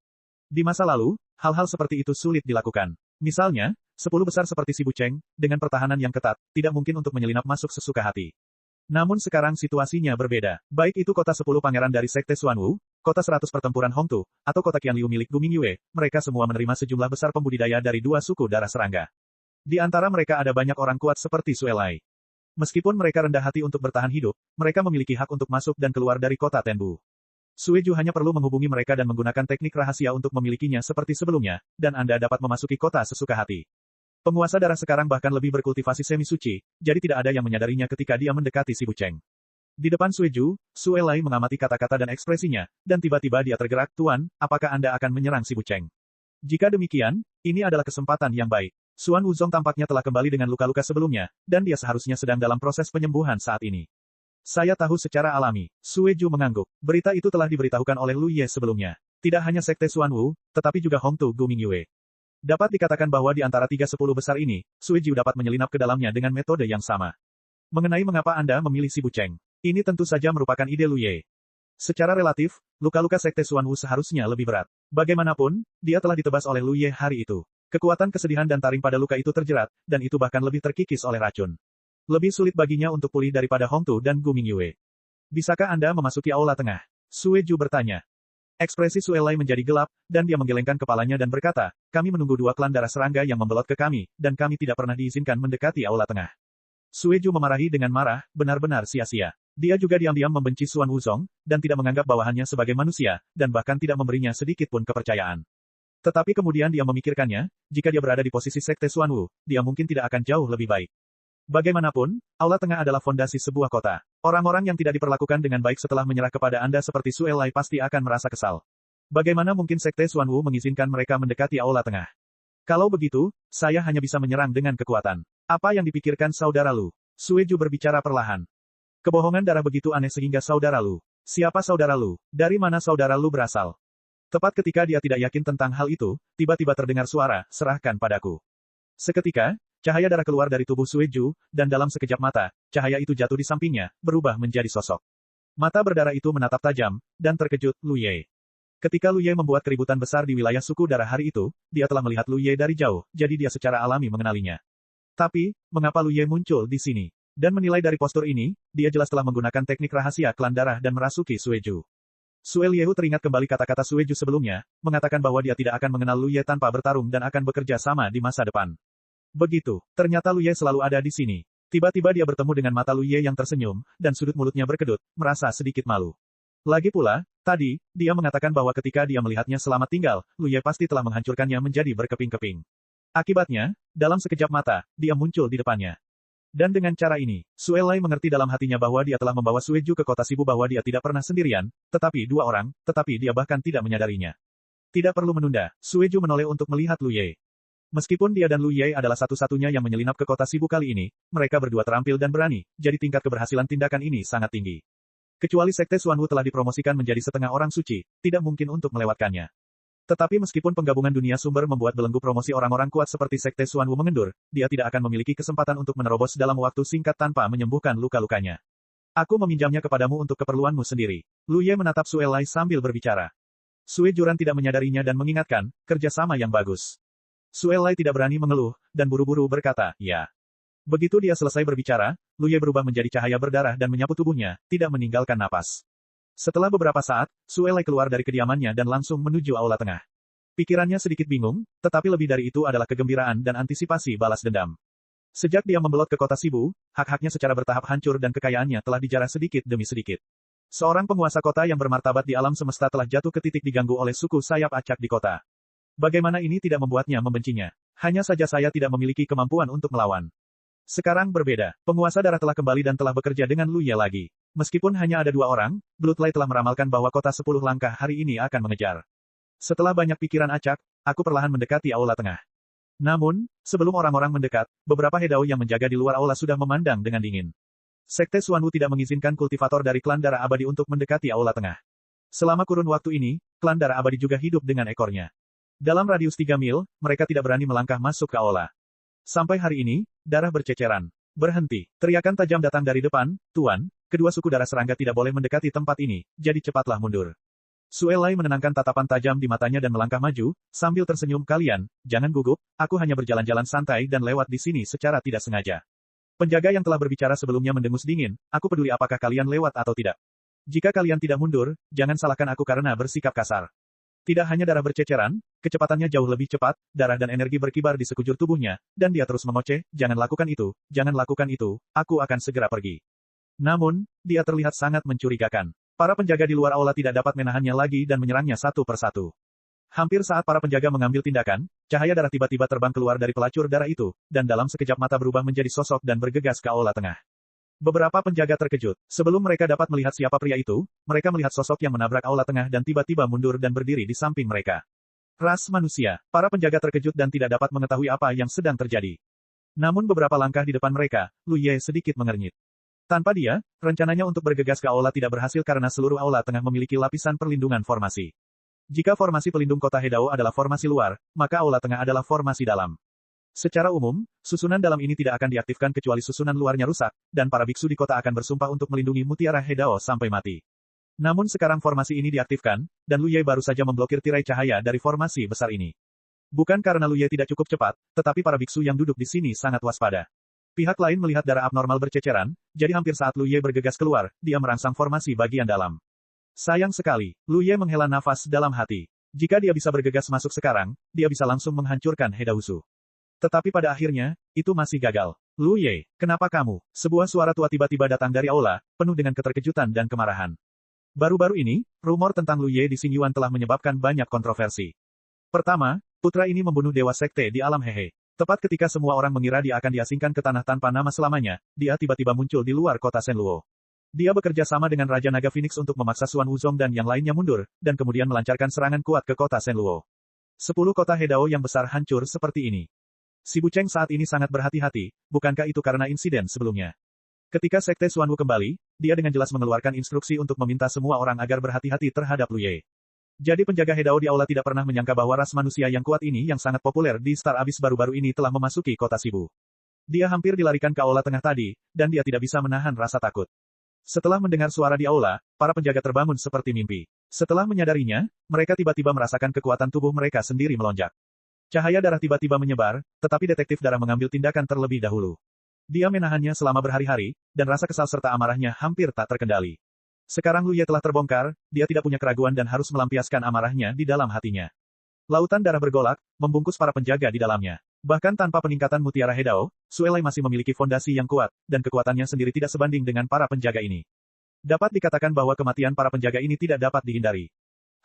Di masa lalu, hal-hal seperti itu sulit dilakukan. Misalnya, 10 besar seperti Sibucheng, dengan pertahanan yang ketat, tidak mungkin untuk menyelinap masuk sesuka hati. Namun sekarang situasinya berbeda. Baik itu kota 10 pangeran dari Sekte Xuanwu, kota 100 pertempuran Hongtu, atau kota Qianliu milik Gu Mingyue, mereka semua menerima sejumlah besar pembudidaya dari dua suku darah serangga. Di antara mereka ada banyak orang kuat seperti Suelai. Meskipun mereka rendah hati untuk bertahan hidup, mereka memiliki hak untuk masuk dan keluar dari kota Tenbu. Sueju hanya perlu menghubungi mereka dan menggunakan teknik rahasia untuk memilikinya seperti sebelumnya, dan Anda dapat memasuki kota sesuka hati. Penguasa darah sekarang bahkan lebih berkultivasi semi-suci, jadi tidak ada yang menyadarinya ketika dia mendekati si Buceng. Di depan Sueju, Suelai mengamati kata-kata dan ekspresinya, dan tiba-tiba dia tergerak, "Tuan, apakah Anda akan menyerang si Buceng?" Jika demikian, ini adalah kesempatan yang baik. Suan Wuzong tampaknya telah kembali dengan luka-luka sebelumnya, dan dia seharusnya sedang dalam proses penyembuhan saat ini. Saya tahu secara alami. Sueju mengangguk. Berita itu telah diberitahukan oleh Lu Ye sebelumnya. Tidak hanya Sekte Suan Wu, tetapi juga Hongtu Gu Mingyue. Dapat dikatakan bahwa di antara 3-10 besar ini, Sueju dapat menyelinap ke dalamnya dengan metode yang sama. Mengenai mengapa Anda memilih si Buceng, ini tentu saja merupakan ide Lu Ye. Secara relatif, luka-luka Sekte Suan Wu seharusnya lebih berat. Bagaimanapun, dia telah ditebas oleh Lu Ye hari itu. Kekuatan kesedihan dan taring pada luka itu terjerat, dan itu bahkan lebih terkikis oleh racun. Lebih sulit baginya untuk pulih daripada Hongtu dan Gu Mingyue. Bisakah Anda memasuki aula tengah? Sueju bertanya. Ekspresi Suelai menjadi gelap, dan dia menggelengkan kepalanya dan berkata, "Kami menunggu 2 klan darah serangga yang membelot ke kami, dan kami tidak pernah diizinkan mendekati aula tengah." Sueju memarahi dengan marah, benar-benar sia-sia. Dia juga diam-diam membenci Suan Wuzong, dan tidak menganggap bawahannya sebagai manusia, dan bahkan tidak memberinya sedikit pun kepercayaan. Tetapi kemudian dia memikirkannya, jika dia berada di posisi Sekte Suan Wu, dia mungkin tidak akan jauh lebih baik. Bagaimanapun, aula tengah adalah fondasi sebuah kota. Orang-orang yang tidak diperlakukan dengan baik setelah menyerah kepada Anda seperti Suelai pasti akan merasa kesal. Bagaimana mungkin Sekte Suan Wu mengizinkan mereka mendekati aula tengah? Kalau begitu, saya hanya bisa menyerang dengan kekuatan. Apa yang dipikirkan saudara Lu? Sueju berbicara perlahan. Kebohongan darah begitu aneh sehingga saudara Lu. Siapa saudara Lu? Dari mana saudara Lu berasal? Tepat ketika dia tidak yakin tentang hal itu, tiba-tiba terdengar suara, "Serahkan padaku." Seketika, cahaya darah keluar dari tubuh Sueju, dan dalam sekejap mata, cahaya itu jatuh di sampingnya, berubah menjadi sosok. Mata berdarah itu menatap tajam, dan terkejut, Lu Ye. Ketika Lu Ye membuat keributan besar di wilayah suku darah hari itu, dia telah melihat Lu Ye dari jauh, jadi dia secara alami mengenalinya. Tapi, mengapa Lu Ye muncul di sini? Dan menilai dari postur ini, dia jelas telah menggunakan teknik rahasia klan darah dan merasuki Sueju. Sueliehu teringat kembali kata-kata Sueju sebelumnya, mengatakan bahwa dia tidak akan mengenal Lu Ye tanpa bertarung dan akan bekerja sama di masa depan. Begitu, ternyata Lu Ye selalu ada di sini. Tiba-tiba dia bertemu dengan mata Lu Ye yang tersenyum, dan sudut mulutnya berkedut, merasa sedikit malu. Lagi pula, tadi, dia mengatakan bahwa ketika dia melihatnya selamat tinggal, Lu Ye pasti telah menghancurkannya menjadi berkeping-keping. Akibatnya, dalam sekejap mata, dia muncul di depannya. Dan dengan cara ini, Suelai mengerti dalam hatinya bahwa dia telah membawa Sueju ke kota Sibu bahwa dia tidak pernah sendirian, tetapi 2 orang, tetapi dia bahkan tidak menyadarinya. Tidak perlu menunda, Sueju menoleh untuk melihat Lu Ye. Meskipun dia dan Lu Ye adalah satu-satunya yang menyelinap ke kota Sibu kali ini, mereka berdua terampil dan berani, jadi tingkat keberhasilan tindakan ini sangat tinggi. Kecuali Sekte Suan Wu telah dipromosikan menjadi setengah orang suci, tidak mungkin untuk melewatkannya. Tetapi meskipun penggabungan dunia sumber membuat belenggu promosi orang-orang kuat seperti Sekte Suan Wu mengendur, dia tidak akan memiliki kesempatan untuk menerobos dalam waktu singkat tanpa menyembuhkan luka-lukanya. Aku meminjamnya kepadamu untuk keperluanmu sendiri. Lu Ye menatap Suelai sambil berbicara. Sue Juran tidak menyadarinya dan mengingatkan, kerjasama yang bagus. Suelai tidak berani mengeluh, dan buru-buru berkata, ya. Begitu dia selesai berbicara, Lu Ye berubah menjadi cahaya berdarah dan menyapu tubuhnya, tidak meninggalkan napas. Setelah beberapa saat, Suelai keluar dari kediamannya dan langsung menuju aula tengah. Pikirannya sedikit bingung, tetapi lebih dari itu adalah kegembiraan dan antisipasi balas dendam. Sejak dia membelot ke kota Sibu, hak-haknya secara bertahap hancur dan kekayaannya telah dijarah sedikit demi sedikit. Seorang penguasa kota yang bermartabat di alam semesta telah jatuh ke titik diganggu oleh suku sayap acak di kota. Bagaimana ini tidak membuatnya membencinya? Hanya saja saya tidak memiliki kemampuan untuk melawan. Sekarang berbeda, penguasa darah telah kembali dan telah bekerja dengan Lu Ye lagi. Meskipun hanya ada 2 orang, Bloodlight telah meramalkan bahwa kota 10 langkah hari ini akan mengejar. Setelah banyak pikiran acak, aku perlahan mendekati aula tengah. Namun, sebelum orang-orang mendekat, beberapa Hedao yang menjaga di luar aula sudah memandang dengan dingin. Sekte Suan Wu tidak mengizinkan kultivator dari klan darah abadi untuk mendekati aula tengah. Selama kurun waktu ini, klan darah abadi juga hidup dengan ekornya. Dalam radius 3 mil, mereka tidak berani melangkah masuk ke aula. Sampai hari ini, darah berceceran. Berhenti. Teriakan tajam datang dari depan, Tuan, kedua suku darah serangga tidak boleh mendekati tempat ini, jadi cepatlah mundur. Suelai menenangkan tatapan tajam di matanya dan melangkah maju, sambil tersenyum, kalian, jangan gugup, aku hanya berjalan-jalan santai dan lewat di sini secara tidak sengaja. Penjaga yang telah berbicara sebelumnya mendengus dingin, aku peduli apakah kalian lewat atau tidak. Jika kalian tidak mundur, jangan salahkan aku karena bersikap kasar. Tidak hanya darah berceceran, kecepatannya jauh lebih cepat, darah dan energi berkibar di sekujur tubuhnya, dan dia terus mengoceh, jangan lakukan itu, aku akan segera pergi. Namun, dia terlihat sangat mencurigakan. Para penjaga di luar aula tidak dapat menahannya lagi dan menyerangnya satu persatu. Hampir saat para penjaga mengambil tindakan, cahaya darah tiba-tiba terbang keluar dari pelacur darah itu, dan dalam sekejap mata berubah menjadi sosok dan bergegas ke aula tengah. Beberapa penjaga terkejut. Sebelum mereka dapat melihat siapa pria itu, mereka melihat sosok yang menabrak aula tengah dan tiba-tiba mundur dan berdiri di samping mereka. Ras manusia. Para penjaga terkejut dan tidak dapat mengetahui apa yang sedang terjadi. Namun beberapa langkah di depan mereka, Lu Ye sedikit mengernyit. Tanpa dia, rencananya untuk bergegas ke aula tidak berhasil karena seluruh aula tengah memiliki lapisan perlindungan formasi. Jika formasi pelindung kota Hedao adalah formasi luar, maka aula tengah adalah formasi dalam. Secara umum, susunan dalam ini tidak akan diaktifkan kecuali susunan luarnya rusak, dan para biksu di kota akan bersumpah untuk melindungi mutiara Hedao sampai mati. Namun sekarang formasi ini diaktifkan, dan Lu Ye baru saja memblokir tirai cahaya dari formasi besar ini. Bukan karena Lu Ye tidak cukup cepat, tetapi para biksu yang duduk di sini sangat waspada. Pihak lain melihat darah abnormal berceceran, jadi hampir saat Lu Ye bergegas keluar, dia merangsang formasi bagian dalam. Sayang sekali, Lu Ye menghela nafas dalam hati. Jika dia bisa bergegas masuk sekarang, dia bisa langsung menghancurkan Hedausu. Tetapi pada akhirnya, itu masih gagal. Lu Ye, kenapa kamu? Sebuah suara tua tiba-tiba datang dari aula, penuh dengan keterkejutan dan kemarahan. Baru-baru ini, rumor tentang Lu Ye di Xingyuan telah menyebabkan banyak kontroversi. Pertama, putra ini membunuh dewa sekte di alam Hehe. Tepat ketika semua orang mengira dia akan diasingkan ke tanah tanpa nama selamanya, dia tiba-tiba muncul di luar kota Shenluo. Dia bekerja sama dengan Raja Naga Phoenix untuk memaksa Xuan Wuzong dan yang lainnya mundur, dan kemudian melancarkan serangan kuat ke kota Shenluo. 10 kota Hedao yang besar hancur seperti ini. Si Bucheng saat ini sangat berhati-hati, bukankah itu karena insiden sebelumnya? Ketika Sekte Xuanwu kembali, dia dengan jelas mengeluarkan instruksi untuk meminta semua orang agar berhati-hati terhadap Lu Ye. Jadi penjaga Hedao di aula tidak pernah menyangka bahwa ras manusia yang kuat ini yang sangat populer di Star Abyss baru-baru ini telah memasuki kota Sibu. Dia hampir dilarikan ke aula tengah tadi, dan dia tidak bisa menahan rasa takut. Setelah mendengar suara di aula, para penjaga terbangun seperti mimpi. Setelah menyadarinya, mereka tiba-tiba merasakan kekuatan tubuh mereka sendiri melonjak. Cahaya darah tiba-tiba menyebar, tetapi detektif darah mengambil tindakan terlebih dahulu. Dia menahannya selama berhari-hari, dan rasa kesal serta amarahnya hampir tak terkendali. Sekarang Lu Ye telah terbongkar, dia tidak punya keraguan dan harus melampiaskan amarahnya di dalam hatinya. Lautan darah bergolak, membungkus para penjaga di dalamnya. Bahkan tanpa peningkatan mutiara Hedao, Suelai masih memiliki fondasi yang kuat, dan kekuatannya sendiri tidak sebanding dengan para penjaga ini. Dapat dikatakan bahwa kematian para penjaga ini tidak dapat dihindari.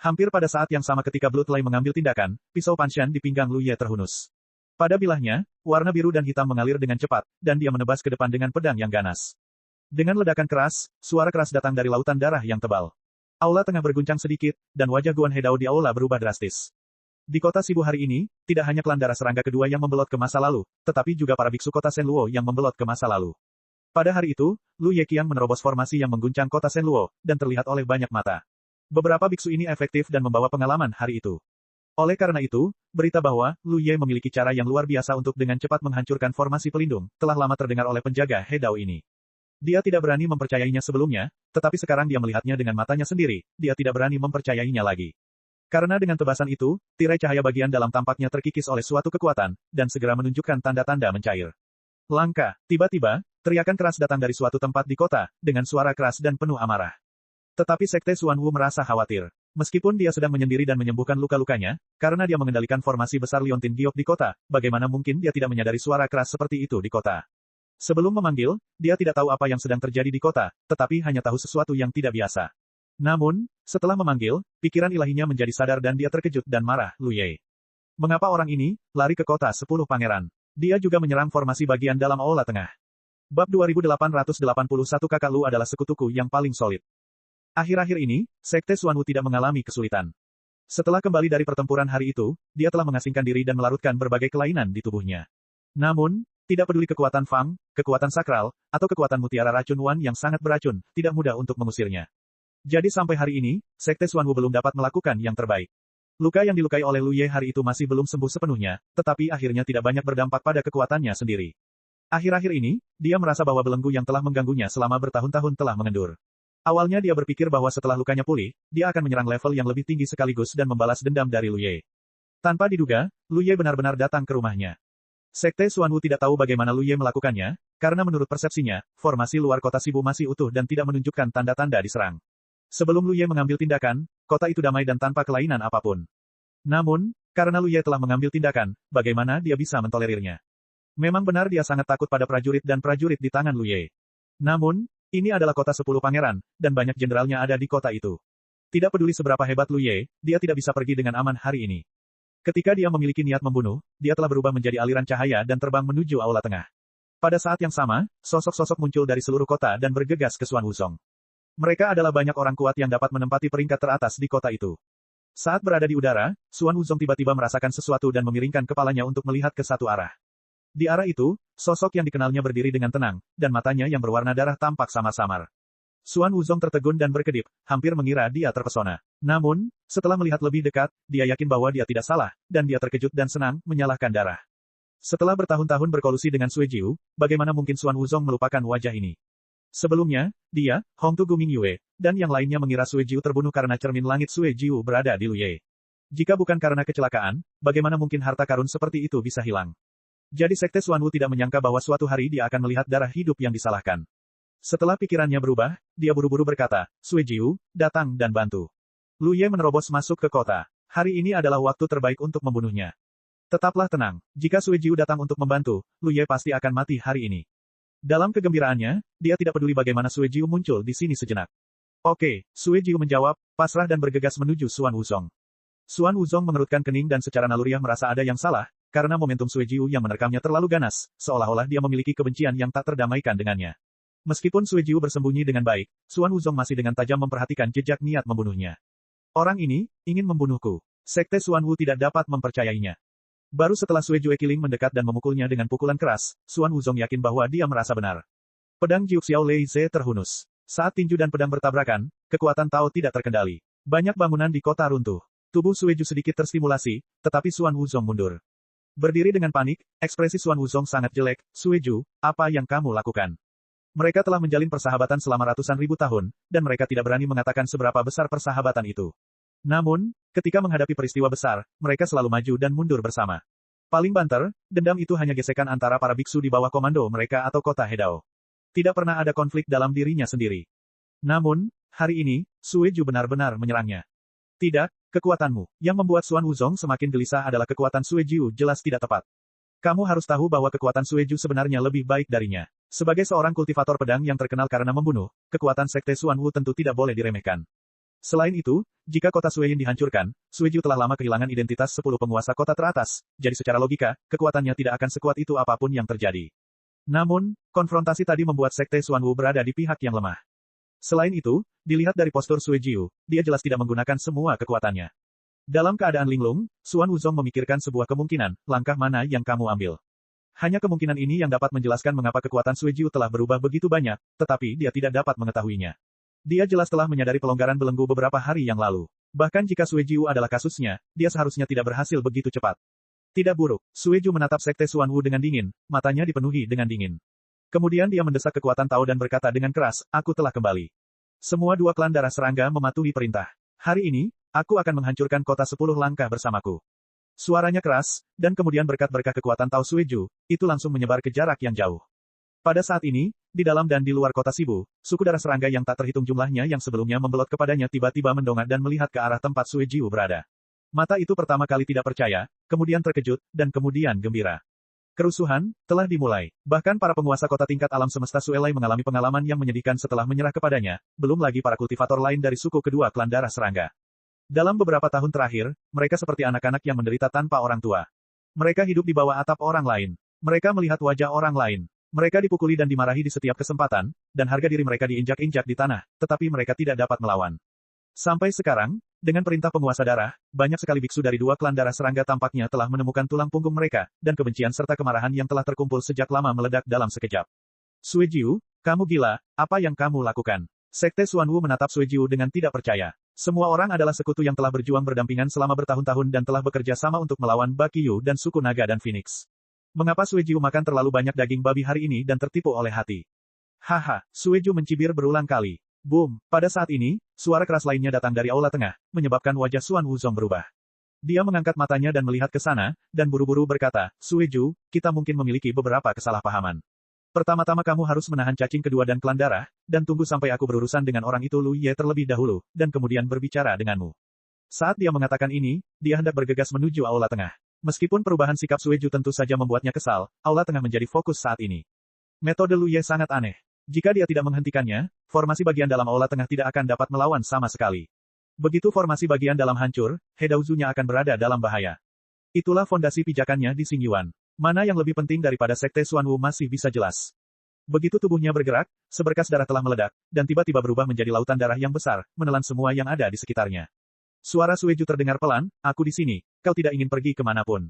Hampir pada saat yang sama ketika Bloodline mengambil tindakan, pisau Panshan di pinggang Lu Ye terhunus. Pada bilahnya, warna biru dan hitam mengalir dengan cepat, dan dia menebas ke depan dengan pedang yang ganas. Dengan ledakan keras, suara keras datang dari lautan darah yang tebal. Aula tengah berguncang sedikit, dan wajah Guan Hedao di aula berubah drastis. Di kota Sibu hari ini, tidak hanya klan darah serangga kedua yang membelot ke masa lalu, tetapi juga para biksu kota Shenluo yang membelot ke masa lalu. Pada hari itu, Lu Ye Qiang menerobos formasi yang mengguncang kota Shenluo, dan terlihat oleh banyak mata. Beberapa biksu ini efektif dan membawa pengalaman hari itu. Oleh karena itu, berita bahwa Lu Ye memiliki cara yang luar biasa untuk dengan cepat menghancurkan formasi pelindung, telah lama terdengar oleh penjaga Hedao ini. Dia tidak berani mempercayainya sebelumnya, tetapi sekarang dia melihatnya dengan matanya sendiri, dia tidak berani mempercayainya lagi. Karena dengan tebasan itu, tirai cahaya bagian dalam tampaknya terkikis oleh suatu kekuatan, dan segera menunjukkan tanda-tanda mencair. Langka, tiba-tiba, teriakan keras datang dari suatu tempat di kota, dengan suara keras dan penuh amarah. Tetapi Sekte Xuanwu merasa khawatir. Meskipun dia sedang menyendiri dan menyembuhkan luka-lukanya, karena dia mengendalikan formasi besar Liontin Giok di kota, bagaimana mungkin dia tidak menyadari suara keras seperti itu di kota. Sebelum memanggil, dia tidak tahu apa yang sedang terjadi di kota, tetapi hanya tahu sesuatu yang tidak biasa. Namun, setelah memanggil, pikiran ilahinya menjadi sadar dan dia terkejut dan marah, Lu Ye. Mengapa orang ini, lari ke kota 10 pangeran? Dia juga menyerang formasi bagian dalam aula tengah. Bab 2881 Kakak Lu adalah sekutuku yang paling solid. Akhir-akhir ini, Sekte Xuanwu tidak mengalami kesulitan. Setelah kembali dari pertempuran hari itu, dia telah mengasingkan diri dan melarutkan berbagai kelainan di tubuhnya. Namun, tidak peduli kekuatan Fang, kekuatan sakral, atau kekuatan mutiara racun Wan yang sangat beracun, tidak mudah untuk mengusirnya. Jadi sampai hari ini, Sekte Xuanwu belum dapat melakukan yang terbaik. Luka yang dilukai oleh Lu Ye hari itu masih belum sembuh sepenuhnya, tetapi akhirnya tidak banyak berdampak pada kekuatannya sendiri. Akhir-akhir ini, dia merasa bahwa belenggu yang telah mengganggunya selama bertahun-tahun telah mengendur. Awalnya dia berpikir bahwa setelah lukanya pulih, dia akan menyerang level yang lebih tinggi sekaligus dan membalas dendam dari Lu Ye. Tanpa diduga, Lu Ye benar-benar datang ke rumahnya. Sekte Xuanwu tidak tahu bagaimana Lu Ye melakukannya, karena menurut persepsinya, formasi luar kota Sibu masih utuh dan tidak menunjukkan tanda-tanda diserang. Sebelum Lu Ye mengambil tindakan, kota itu damai dan tanpa kelainan apapun. Namun, karena Lu Ye telah mengambil tindakan, bagaimana dia bisa mentolerirnya? Memang benar dia sangat takut pada prajurit dan prajurit di tangan Lu Ye. Namun, ini adalah kota 10 pangeran, dan banyak jenderalnya ada di kota itu. Tidak peduli seberapa hebat Lu Ye, dia tidak bisa pergi dengan aman hari ini. Ketika dia memiliki niat membunuh, dia telah berubah menjadi aliran cahaya dan terbang menuju Aula Tengah. Pada saat yang sama, sosok-sosok muncul dari seluruh kota dan bergegas ke Xuan Wuzong. Mereka adalah banyak orang kuat yang dapat menempati peringkat teratas di kota itu. Saat berada di udara, Xuan Wuzong tiba-tiba merasakan sesuatu dan memiringkan kepalanya untuk melihat ke satu arah. Di arah itu, sosok yang dikenalnya berdiri dengan tenang, dan matanya yang berwarna darah tampak samar-samar. Xuan Wuzong tertegun dan berkedip, hampir mengira dia terpesona. Namun, setelah melihat lebih dekat, dia yakin bahwa dia tidak salah, dan dia terkejut dan senang, menyalahkan darah. Setelah bertahun-tahun berkolusi dengan Sui Jiu, bagaimana mungkin Xuan Wuzong melupakan wajah ini? Sebelumnya, dia, Hong Tu Guming Yue, dan yang lainnya mengira Sui Jiu terbunuh karena cermin langit Sui Jiu berada di Lu Ye. Jika bukan karena kecelakaan, bagaimana mungkin harta karun seperti itu bisa hilang? Jadi Sekte Xuan Wu tidak menyangka bahwa suatu hari dia akan melihat darah hidup yang disalahkan. Setelah pikirannya berubah, dia buru-buru berkata, Sui Jiu, datang dan bantu. Lu Ye menerobos masuk ke kota. Hari ini adalah waktu terbaik untuk membunuhnya. Tetaplah tenang, jika Sui Jiu datang untuk membantu, Lu Ye pasti akan mati hari ini. Dalam kegembiraannya, dia tidak peduli bagaimana Sui Jiu muncul di sini sejenak. Oke, Sui Jiu menjawab, pasrah dan bergegas menuju Xuan Wuzong. Xuan Wuzong mengerutkan kening dan secara naluriah merasa ada yang salah, karena momentum Sui Jiu yang menerkamnya terlalu ganas, seolah-olah dia memiliki kebencian yang tak terdamaikan dengannya. Meskipun Sui Jiu bersembunyi dengan baik, Xuan Wuzong masih dengan tajam memperhatikan jejak niat membunuhnya. Orang ini, ingin membunuhku. Sekte Xuan Wu tidak dapat mempercayainya. Baru setelah Sui Jiu Qiling mendekat dan memukulnya dengan pukulan keras, Xuan Wuzong yakin bahwa dia merasa benar. Pedang Jiu Xiao Lei Ze terhunus. Saat tinju dan pedang bertabrakan, kekuatan Tao tidak terkendali. Banyak bangunan di kota runtuh. Tubuh Sui Jiu sedikit terstimulasi, tetapi Xuan Wuzong mundur. Berdiri dengan panik, ekspresi Xuan Wuzong sangat jelek. Sui Jiu, apa yang kamu lakukan? Mereka telah menjalin persahabatan selama ratusan ribu tahun, dan mereka tidak berani mengatakan seberapa besar persahabatan itu. Namun, ketika menghadapi peristiwa besar, mereka selalu maju dan mundur bersama. Paling banter, dendam itu hanya gesekan antara para biksu di bawah komando mereka atau kota Hedao. Tidak pernah ada konflik dalam dirinya sendiri. Namun, hari ini, Sui Jiu benar-benar menyerangnya. Tidak, kekuatanmu, yang membuat Xuan Wuzong semakin gelisah adalah kekuatan Sui Jiu jelas tidak tepat. Kamu harus tahu bahwa kekuatan Sui Jiu sebenarnya lebih baik darinya. Sebagai seorang kultivator pedang yang terkenal karena membunuh, kekuatan Sekte Xuan Wu tentu tidak boleh diremehkan. Selain itu, jika kota Suiyin dihancurkan, Sui Jiu telah lama kehilangan identitas 10 penguasa kota teratas, jadi secara logika, kekuatannya tidak akan sekuat itu apapun yang terjadi. Namun, konfrontasi tadi membuat Sekte Xuan Wu berada di pihak yang lemah. Selain itu, dilihat dari postur Sui Jiu, dia jelas tidak menggunakan semua kekuatannya. Dalam keadaan linglung, Xuan Wuzong memikirkan sebuah kemungkinan, langkah mana yang kamu ambil. Hanya kemungkinan ini yang dapat menjelaskan mengapa kekuatan Sui Jiu telah berubah begitu banyak, tetapi dia tidak dapat mengetahuinya. Dia jelas telah menyadari pelonggaran belenggu beberapa hari yang lalu. Bahkan jika Sui Jiu adalah kasusnya, dia seharusnya tidak berhasil begitu cepat. Tidak buruk, Sui Jiu menatap Sekte Xuan Wu dengan dingin, matanya dipenuhi dengan dingin. Kemudian dia mendesak kekuatan Tao dan berkata dengan keras, aku telah kembali. Semua dua klan darah serangga mematuhi perintah. Hari ini, aku akan menghancurkan kota 10 langkah bersamaku. Suaranya keras, dan kemudian berkat-berkah kekuatan Tao Sui Jiu, itu langsung menyebar ke jarak yang jauh. Pada saat ini, di dalam dan di luar kota Sibu, suku darah serangga yang tak terhitung jumlahnya yang sebelumnya membelot kepadanya tiba-tiba mendongak dan melihat ke arah tempat Sui Jiu berada. Mata itu pertama kali tidak percaya, kemudian terkejut, dan kemudian gembira. Kerusuhan telah dimulai. Bahkan para penguasa kota tingkat alam semesta Suelai mengalami pengalaman yang menyedihkan setelah menyerah kepadanya, belum lagi para kultivator lain dari suku kedua klan darah serangga. Dalam beberapa tahun terakhir, mereka seperti anak-anak yang menderita tanpa orang tua. Mereka hidup di bawah atap orang lain. Mereka melihat wajah orang lain. Mereka dipukuli dan dimarahi di setiap kesempatan, dan harga diri mereka diinjak-injak di tanah, tetapi mereka tidak dapat melawan. Sampai sekarang, dengan perintah penguasa darah, banyak sekali biksu dari dua klan darah serangga tampaknya telah menemukan tulang punggung mereka, dan kebencian serta kemarahan yang telah terkumpul sejak lama meledak dalam sekejap. Sui Jiu, kamu gila, apa yang kamu lakukan? Sekte Xuan Wu menatap Sui Jiu dengan tidak percaya. Semua orang adalah sekutu yang telah berjuang berdampingan selama bertahun-tahun dan telah bekerja sama untuk melawan Bakyu dan suku naga dan Phoenix. Mengapa Sui Jiu makan terlalu banyak daging babi hari ini dan tertipu oleh hati? Haha, Sui Jiu mencibir berulang kali. Boom, pada saat ini, suara keras lainnya datang dari aula tengah, menyebabkan wajah Xuan Wuzong berubah. Dia mengangkat matanya dan melihat ke sana, dan buru-buru berkata, Sui Jiu, kita mungkin memiliki beberapa kesalahpahaman. Pertama-tama kamu harus menahan cacing kedua dan klan darah, dan tunggu sampai aku berurusan dengan orang itu Lu Ye terlebih dahulu, dan kemudian berbicara denganmu. Saat dia mengatakan ini, dia hendak bergegas menuju Aula Tengah. Meskipun perubahan sikap Sueju tentu saja membuatnya kesal, Aula Tengah menjadi fokus saat ini. Metode Lu Ye sangat aneh. Jika dia tidak menghentikannya, formasi bagian dalam Aula Tengah tidak akan dapat melawan sama sekali. Begitu formasi bagian dalam hancur, Hedaozunya akan berada dalam bahaya. Itulah fondasi pijakannya di Xingyuan. Mana yang lebih penting daripada Sekte Xuanwu masih bisa jelas. Begitu tubuhnya bergerak, seberkas darah telah meledak, dan tiba-tiba berubah menjadi lautan darah yang besar, menelan semua yang ada di sekitarnya. Suara Sueju terdengar pelan, aku di sini, kau tidak ingin pergi kemanapun.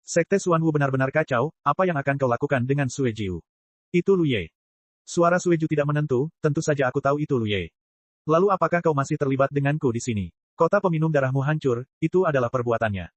Sekte Xuanwu benar-benar kacau, apa yang akan kau lakukan dengan Sueju? Itu Lu Ye. Suara Sueju tidak menentu, tentu saja aku tahu itu Lu Ye. Lalu apakah kau masih terlibat denganku di sini? Kota peminum darahmu hancur, itu adalah perbuatannya.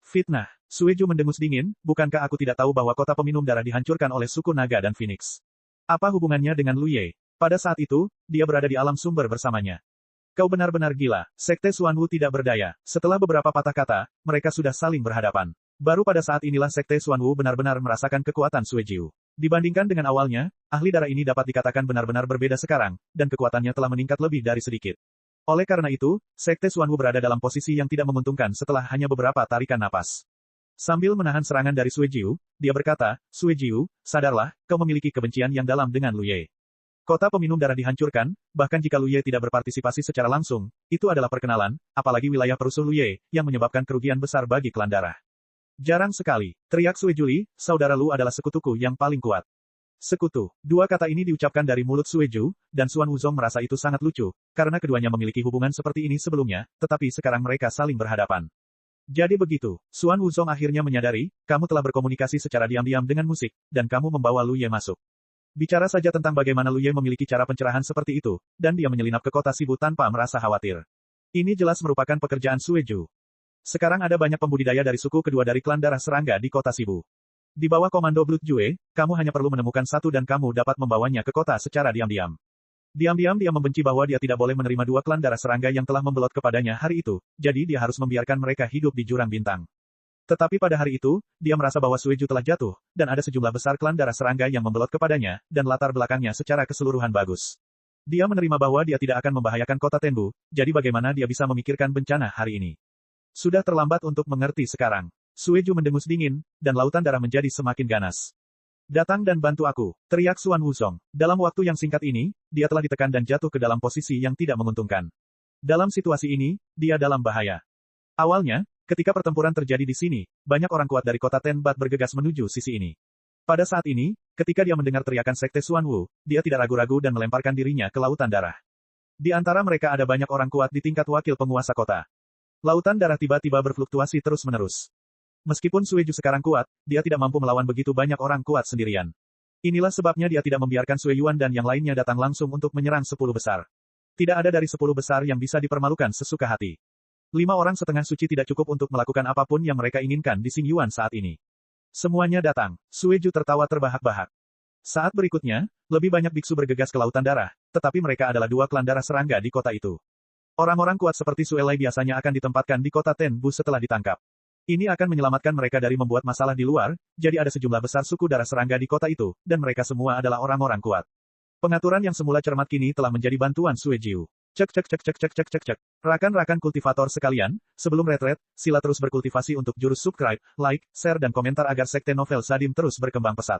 Fitnah. Sueju mendengus dingin, bukankah aku tidak tahu bahwa kota peminum darah dihancurkan oleh suku naga dan Phoenix? Apa hubungannya dengan Lu Ye? Pada saat itu, dia berada di alam sumber bersamanya. Kau benar-benar gila. Sekte Xuanwu tidak berdaya. Setelah beberapa patah kata, mereka sudah saling berhadapan. Baru pada saat inilah Sekte Xuanwu benar-benar merasakan kekuatan Sueju. Dibandingkan dengan awalnya, ahli darah ini dapat dikatakan benar-benar berbeda sekarang, dan kekuatannya telah meningkat lebih dari sedikit. Oleh karena itu, Sekte Xuanwu berada dalam posisi yang tidak menguntungkan setelah hanya beberapa tarikan napas. Sambil menahan serangan dari Sueju, dia berkata, Sueju, sadarlah, kau memiliki kebencian yang dalam dengan Lu Ye. Kota peminum darah dihancurkan, bahkan jika Lu Ye tidak berpartisipasi secara langsung, itu adalah perkenalan, apalagi wilayah perusuh Lu Ye, yang menyebabkan kerugian besar bagi klan darah. Jarang sekali, teriak Suejuli, saudara Lu adalah sekutuku yang paling kuat. Sekutu. Dua kata ini diucapkan dari mulut Sueju, dan Xuan Wuzong merasa itu sangat lucu, karena keduanya memiliki hubungan seperti ini sebelumnya, tetapi sekarang mereka saling berhadapan. Jadi begitu, Xuan Wuzong akhirnya menyadari, kamu telah berkomunikasi secara diam-diam dengan musik, dan kamu membawa Lu Ye masuk. Bicara saja tentang bagaimana Lu Ye memiliki cara pencerahan seperti itu, dan dia menyelinap ke kota Sibu tanpa merasa khawatir. Ini jelas merupakan pekerjaan Sueju. Sekarang ada banyak pembudidaya dari suku kedua dari klan darah serangga di kota Sibu. Di bawah komando Blood Jue, kamu hanya perlu menemukan satu dan kamu dapat membawanya ke kota secara diam-diam. Diam-diam dia membenci bahwa dia tidak boleh menerima dua klan darah serangga yang telah membelot kepadanya hari itu, jadi dia harus membiarkan mereka hidup di jurang bintang. Tetapi pada hari itu, dia merasa bahwa Sueju telah jatuh, dan ada sejumlah besar klan darah serangga yang membelot kepadanya, dan latar belakangnya secara keseluruhan bagus. Dia menerima bahwa dia tidak akan membahayakan kota Tenbu, jadi bagaimana dia bisa memikirkan bencana hari ini? Sudah terlambat untuk mengerti sekarang. Sueju mendengus dingin, dan lautan darah menjadi semakin ganas. Datang dan bantu aku, teriak Xuan Wuzong. Dalam waktu yang singkat ini, dia telah ditekan dan jatuh ke dalam posisi yang tidak menguntungkan. Dalam situasi ini, dia dalam bahaya. Awalnya, ketika pertempuran terjadi di sini, banyak orang kuat dari kota Tenbat bergegas menuju sisi ini. Pada saat ini, ketika dia mendengar teriakan Sekte Xuanwu, dia tidak ragu-ragu dan melemparkan dirinya ke lautan darah. Di antara mereka ada banyak orang kuat di tingkat wakil penguasa kota. Lautan darah tiba-tiba berfluktuasi terus-menerus. Meskipun Sueju sekarang kuat, dia tidak mampu melawan begitu banyak orang kuat sendirian. Inilah sebabnya dia tidak membiarkan Sue Yuan dan yang lainnya datang langsung untuk menyerang 10 besar. Tidak ada dari 10 besar yang bisa dipermalukan sesuka hati. 5 orang setengah suci tidak cukup untuk melakukan apapun yang mereka inginkan di Xingyuan saat ini. Semuanya datang. Sueju tertawa terbahak-bahak. Saat berikutnya, lebih banyak biksu bergegas ke lautan darah, tetapi mereka adalah 2 klan darah serangga di kota itu. Orang-orang kuat seperti Suelai biasanya akan ditempatkan di kota Tenbu setelah ditangkap. Ini akan menyelamatkan mereka dari membuat masalah di luar, jadi ada sejumlah besar suku darah serangga di kota itu, dan mereka semua adalah orang-orang kuat. Pengaturan yang semula cermat kini telah menjadi bantuan Sueju. Cek cek cek cek cek cek cek cek. Rakan-rakan kultivator sekalian, sebelum retret, sila terus berkultivasi untuk jurus subscribe, like, share dan komentar agar sekte novel Sadim terus berkembang pesat.